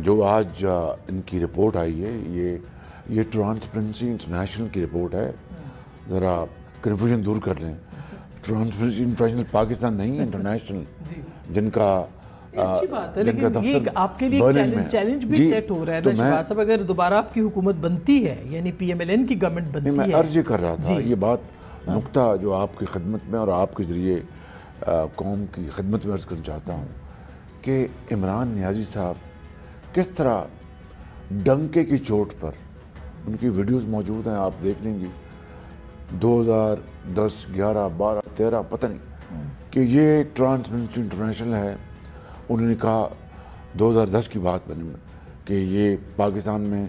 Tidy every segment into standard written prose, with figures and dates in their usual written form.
جو آج ان کی رپورٹ آئی ہے یہ ٹرانسپیرنسی انٹرنیشنل کی رپورٹ ہے. ذرا کنفیوژن دور کر لیں. ٹرانسپیرنسی انٹرنیشنل پاکستان نہیں ہے، انٹرنیشنل، جن کا اچھی بات ہے. لیکن یہ آپ کے لیے چیلنج بھی سیٹ ہو رہا ہے نا شہباز صاحب، اگر دوبارہ آپ کی حکومت بنتی ہے، یعنی پی ایم ایل این کی گورنمنٹ بنتی ہے. میں عرض کر رہا تھا یہ بات نقطہ جو آپ کی خدمت میں اور آپ کے ذریعے قوم کی خدمت میں عرض کرنا چاہتا ہوں کہ عمران نیازی صاحب کس طرح ڈنکے کی چوٹ پر، ان کی ویڈیوز موجود ہیں، آپ دیکھ لیں گی، 2010 11 12 13 پتہ نہیں، کہ یہ ٹرانسپیرنسی انٹرنیشنل ہے. انہوں نے کہا 2010 کی بات بنے میں کہ یہ پاکستان میں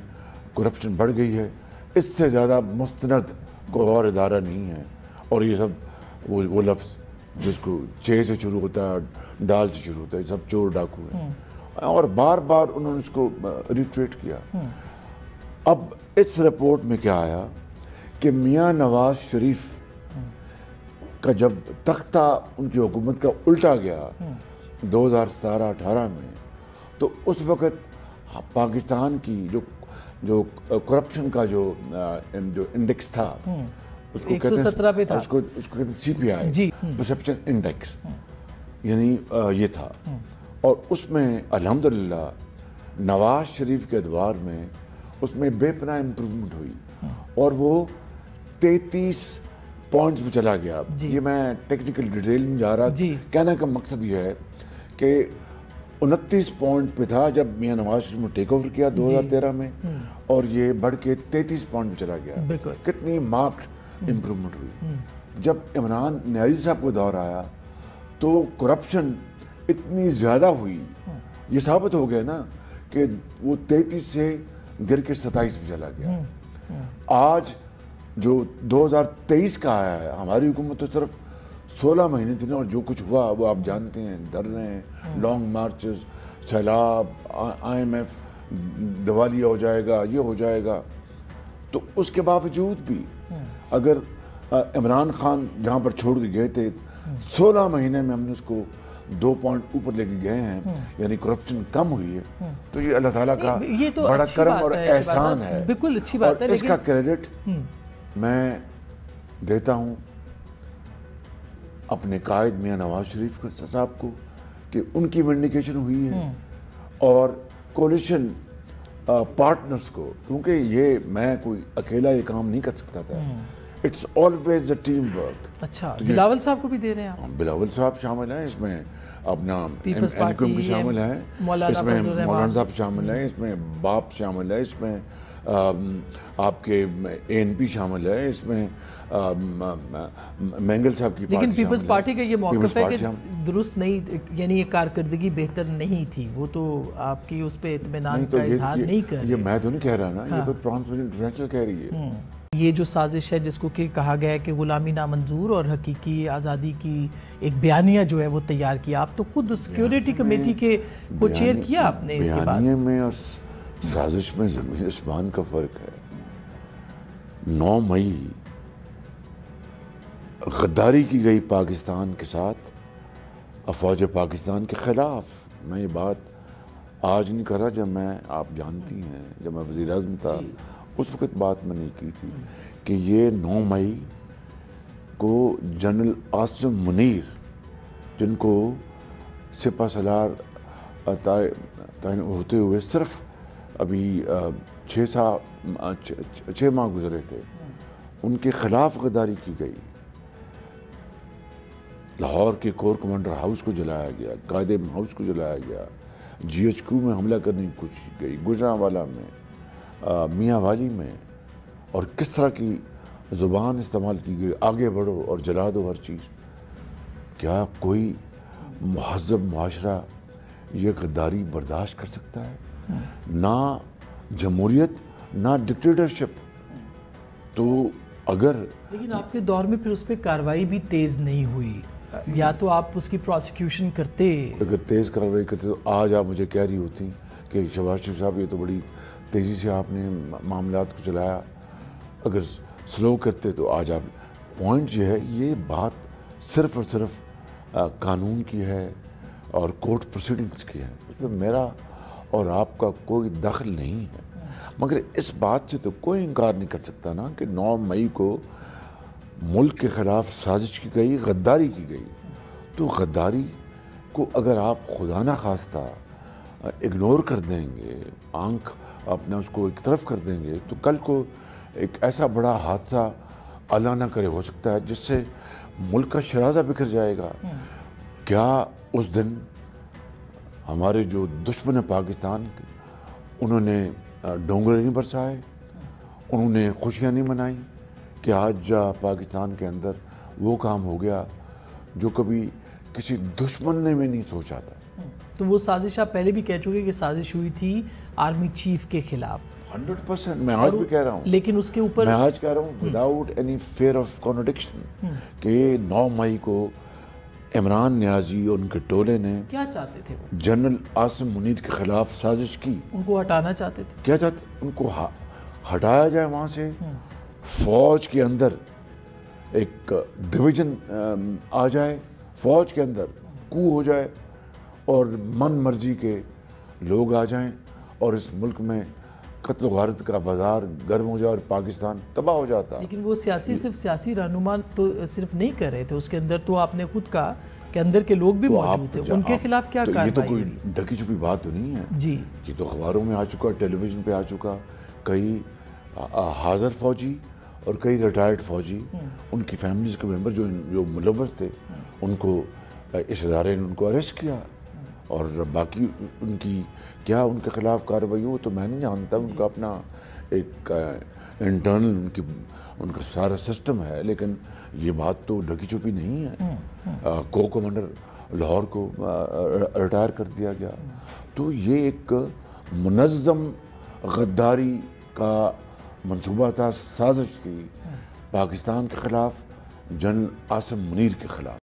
کرپشن بڑھ گئی ہے، اس سے زیادہ مستند کوئی اور ادارہ نہیں ہے. اور یہ سب وہ لفظ جس کو چے سے شروع ہوتا ہے، ڈال سے شروع ہوتا ہے، سب چور ڈاکو ہیں. اور بار بار انہوں نے اس کو ریٹریٹ کیا. اب اس رپورٹ میں کیا آیا کہ میاں نواز شریف کا جب تختہ ان کی حکومت کا الٹا گیا 2017-18 میں، تو اس وقت پاکستان کی جو کرپشن کا جو انڈیکس تھا، اس کو کہتے ہیں سی پی آئی، پرسپشن انڈیکس، یعنی یہ تھا. اور اس میں الحمدللہ نواز شریف کے ادوار میں اس میں بے پناہ امپروومنٹ ہوئی اور وہ 33 پوائنٹس پہ چلا گیا. یہ میں ٹیکنیکل ڈیٹیل میں جا رہا، کہنے کا مقصد یہ ہے کہ 29 پوائنٹ پہ تھا جب میاں نواز شریف نے ٹیک اوور کیا 2013 میں، اور یہ بڑھ کے 33 پوائنٹ پہ چلا گیا. کتنی مارکڈ امپروومنٹ ہوئی. جب عمران نیازی صاحب کو دور آیا تو کرپشن اتنی زیادہ ہوئی، یہ ثابت ہو گیا نا کہ وہ 33 سے گر کے 27 پہ چلا گیا. آج جو 2023 کا آیا ہے، ہماری حکومت تو صرف 16 مہینے تھی نا، اور جو کچھ ہوا وہ آپ جانتے ہیں، دھرنے، لانگ مارچز، سیلاب، آئی ایم ایف، دیوالیہ ہو جائے گا، یہ ہو جائے گا. تو اس کے باوجود بھی اگر عمران خان جہاں پر چھوڑ کے گئے تھے 16 مہینے میں ہم نے اس کو 2 پوائنٹ اوپر لے کے گئے ہیں، یعنی کرپشن کم ہوئی ہے، تو یہ اللہ تعالیٰ کا بڑا کرم اور احسان ہے. بالکل اچھی بات ہے. اور اس کا کریڈٹ میں دیتا ہوں اپنے قائد میاں نواز شریف صاحب کو کہ ان کی ونڈیکیشن ہوئی ہے، اور کولیشن پارٹنرز کو، کیونکہ یہ میں کوئی اکیلا یہ کام نہیں کر سکتا تھا. It's always a team work. اچھا، بلاول صاحب کو بھی دے رہے ہیں آپ؟ بلاول صاحب شامل ہیں اس میں، اپنا این کیو ایم شامل ہیں اس میں، مولانا صاحب شامل ہیں اس میں، باپ شامل ہے اس میں، آپ کے اے این پی شامل ہے اس میں، مینگل صاحب کی پارٹی. لیکن پیپلز پارٹی کا یہ موقف ہے کہ درست نہیں، یعنی یہ کارکردگی بہتر نہیں تھی، وہ تو آپ کی اس پہ اطمینان کا اظہار نہیں کر رہے. یہ میں تو نہیں کہہ رہا نا، یہ تو ٹرانسپیرنسی انٹرنیشنل کہہ رہی ہے. یہ جو سازش ہے جس کو کہ کہا گیا ہے کہ غلامی نامنظور اور حقیقی آزادی کی ایک بیانیہ جو ہے وہ تیار کیا، آپ تو خود سیکیورٹی کمیٹی کے کو چیئر کیا آپ نے. اس کے بعد بیانیے میں اور سازش میں زمین آسمان کا فرق ہے. 9 مئی غداری کی گئی پاکستان کے ساتھ، افواج پاکستان کے خلاف. میں یہ بات آج نہیں کر رہا، جب میں، آپ جانتی ہیں، جب میں وزیر اعظم تھا اس وقت بات میں نہیں کی تھی کہ یہ 9 مئی کو جنرل عاصم منیر، جن کو سپہ سالار تعین ہوتے ہوئے صرف ابھی 6 ماہ گزرے تھے، ان کے خلاف غداری کی گئی. لاہور کے کور کمانڈر ہاؤس کو جلایا گیا، قائد ہاؤس کو جلایا گیا، جی ایچ کیو میں حملہ کرنے کی کوشش کی گئی، گجرانوالہ میں، میاں والی میں، اور کس طرح کی زبان استعمال کی گئی، آگے بڑھو اور جلا دو ہر چیز. کیا کوئی مہذب معاشرہ یہ غداری برداشت کر سکتا ہے؟ نہ جمہوریت نہ ڈکٹیٹرشپ. تو اگر لیکن آپ کے دور میں پھر اس پہ کارروائی بھی تیز نہیں ہوئی، یا تو آپ اس کی پروسیکیوشن کرتے. اگر تیز کارروائی کرتے تو آج آپ مجھے کہہ رہی ہوتی کہ شہباز شریف صاحب یہ تو بڑی تیزی سے آپ نے معاملات کو چلایا. اگر سلو کرتے تو آج آپ. پوائنٹ یہ ہے، یہ بات صرف اور صرف قانون کی ہے اور کورٹ پروسیڈنگز کی ہے. اس میں میرا اور آپ کا کوئی دخل نہیں ہے، مگر اس بات سے تو کوئی انکار نہیں کر سکتا نا کہ 9 مئی کو ملک کے خلاف سازش کی گئی، غداری کی گئی. تو غداری کو اگر آپ خدا نہ خواستہ اگنور کر دیں گے، آنکھ اپنا اس کو ایک طرف کر دیں گے، تو کل کو ایک ایسا بڑا حادثہ اللہ نہ کرے ہو سکتا ہے جس سے ملک کا شرازہ بکھر جائے گا. کیا اس دن ہمارے جو دشمن پاکستان انہوں نے ڈونگرے نہیں برسائے، انہوں نے خوشیاں نہیں منائیں کہ آج پاکستان کے اندر وہ کام ہو گیا جو کبھی کسی دشمن نے بھی نہیں سوچا تھا. تو وہ سازش آپ پہلے بھی کہہ چکے کہ سازش ہوئی تھی آرمی چیف کے خلاف. 100% میں آج بھی کہہ رہا ہوں، لیکن اس کے اوپر میں آج کہہ رہا ہوں without any fear of contradiction کہ 9 مئی کو عمران نیازی اور ان کے ٹولے نے کیا چاہتے تھے؟ وہ جنرل عاصم منیر کے خلاف سازش کی. ان کو ہٹانا چاہتے تھے. کیا چاہتے؟ ان کو ہٹایا جائے وہاں سے، فوج کے اندر ایک ڈویژن آ جائے، فوج کے اندر کو ہو جائے اور من مرضی کے لوگ آ جائیں اور اس ملک میں قتل و غارت کا بازار گرم ہو جائے اور پاکستان تباہ ہو جاتا. لیکن وہ صرف سیاسی رہنما تو صرف نہیں کر رہے تھے، اس کے اندر تو آپ نے خود کہا کہ اندر کے لوگ بھی موجود تھے. ان کے خلاف کیا کارروائی؟ یہ تو کوئی ڈھکی چھپی بات تو نہیں ہے جی. یہ تو اخباروں میں آ چکا، ٹیلی ویژن پہ آ چکا. کئی حاضر فوجی اور کئی ریٹائرڈ فوجی، ان کی فیملیز کے ممبر جو ملوث تھے، ان کو اس ادارے نے ان کو اریسٹ کیا. اور باقی ان کی کیا ان کے خلاف کارروائی ہو تو میں نہیں جانتا. ان کا اپنا ایک انٹرنل ان کا سارا سسٹم ہے، لیکن یہ بات تو ڈھکی چھپی نہیں ہے. کو کمانڈر لاہور کو ریٹائر کر دیا گیا. تو یہ ایک منظم غداری کا منصوبہ تھا، سازش تھی پاکستان کے خلاف، جنرل عاصم منیر کے خلاف.